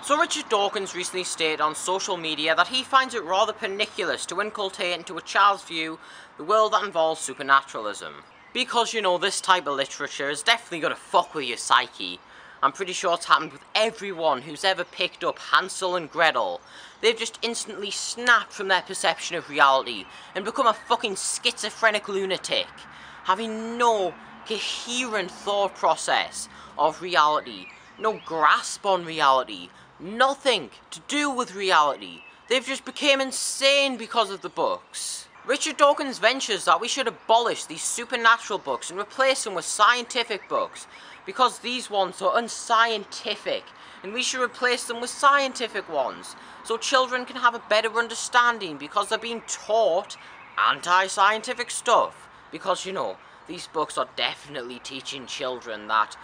So Richard Dawkins recently stated on social media that he finds it rather pernicious to inculcate into a child's view the world that involves supernaturalism. Because, you know, this type of literature is definitely going to fuck with your psyche. I'm pretty sure it's happened with everyone who's ever picked up Hansel and Gretel. They've just instantly snapped from their perception of reality and become a fucking schizophrenic lunatic, having no coherent thought process of reality, no grasp on reality, nothing to do with reality. They've just become insane because of the books. Richard Dawkins ventures that we should abolish these supernatural books and replace them with scientific books, because these ones are unscientific, and we should replace them with scientific ones, so children can have a better understanding, because they're being taught anti-scientific stuff. Because, you know, these books are definitely teaching children that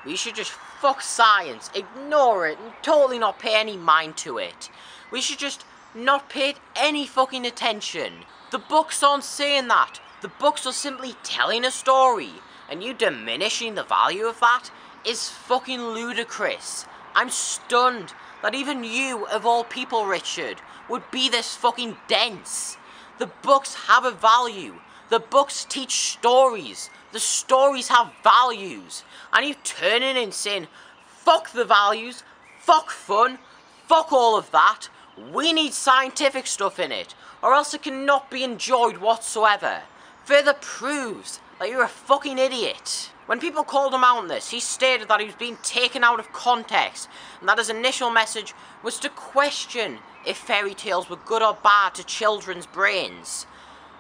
we should just fuck science, ignore it, and totally not pay any mind to it. We should just not pay it any fucking attention. The books aren't saying that. The books are simply telling a story, and you diminishing the value of that is fucking ludicrous. I'm stunned that even you, of all people, Richard, would be this fucking dense. The books have a value. The books teach stories. The stories have values. And you turning and saying, fuck the values, fuck fun, fuck all of that. We need scientific stuff in it, or else it cannot be enjoyed whatsoever. Further proves that you're a fucking idiot. When people called him out on this, he stated that he was being taken out of context, and that his initial message was to question if fairy tales were good or bad to children's brains.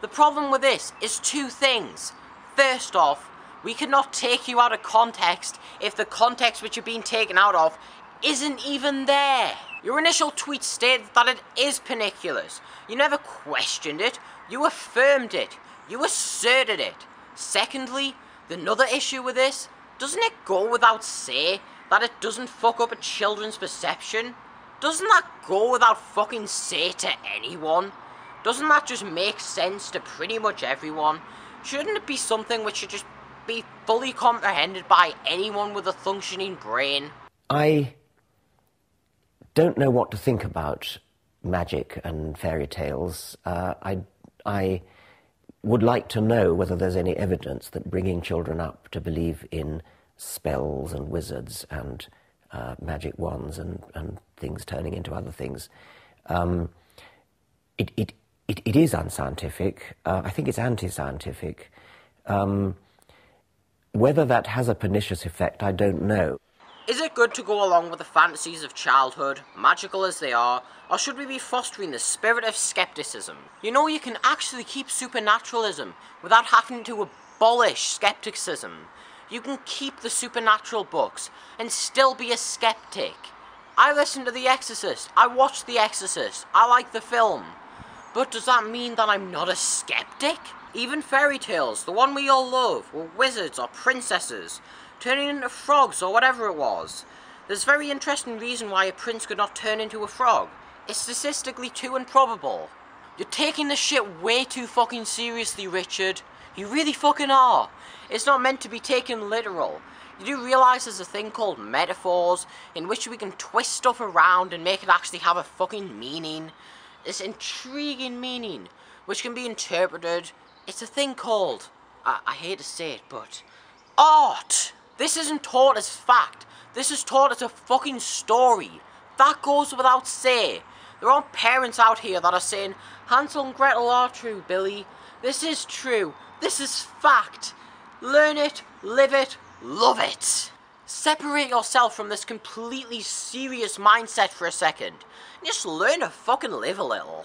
The problem with this is two things. First off, we cannot take you out of context if the context which you're being taken out of isn't even there. Your initial tweet stated that it is pernicious. You never questioned it, you affirmed it, you asserted it. Secondly, another issue with this, doesn't it go without say that it doesn't fuck up a children's perception? Doesn't that go without fucking say to anyone? Doesn't that just make sense to pretty much everyone? Shouldn't it be something which should just be fully comprehended by anyone with a functioning brain? I don't know what to think about magic and fairy tales. I would like to know whether there's any evidence that bringing children up to believe in spells and wizards and magic wands and things turning into other things, it is unscientific. I think it's anti-scientific. Whether that has a pernicious effect, I don't know. Is it good to go along with the fantasies of childhood, magical as they are, or should we be fostering the spirit of skepticism? You know, you can actually keep supernaturalism without having to abolish skepticism. You can keep the supernatural books and still be a skeptic. I listen to The Exorcist, I watch The Exorcist, I like the film. But does that mean that I'm not a skeptic? Even fairy tales, the one we all love, were wizards or princesses, turning into frogs or whatever it was. There's a very interesting reason why a prince could not turn into a frog. It's statistically too improbable. You're taking this shit way too fucking seriously, Richard. You really fucking are. It's not meant to be taken literal. You do realise there's a thing called metaphors, in which we can twist stuff around and make it actually have a fucking meaning. This intriguing meaning, which can be interpreted. It's a thing called, I hate to say it, but art. This isn't taught as fact. This is taught as a fucking story. That goes without say. There aren't parents out here that are saying, Hansel and Gretel are true, Billy. This is true. This is fact. Learn it, live it, love it. Separate yourself from this completely serious mindset for a second. And just learn to fucking live a little.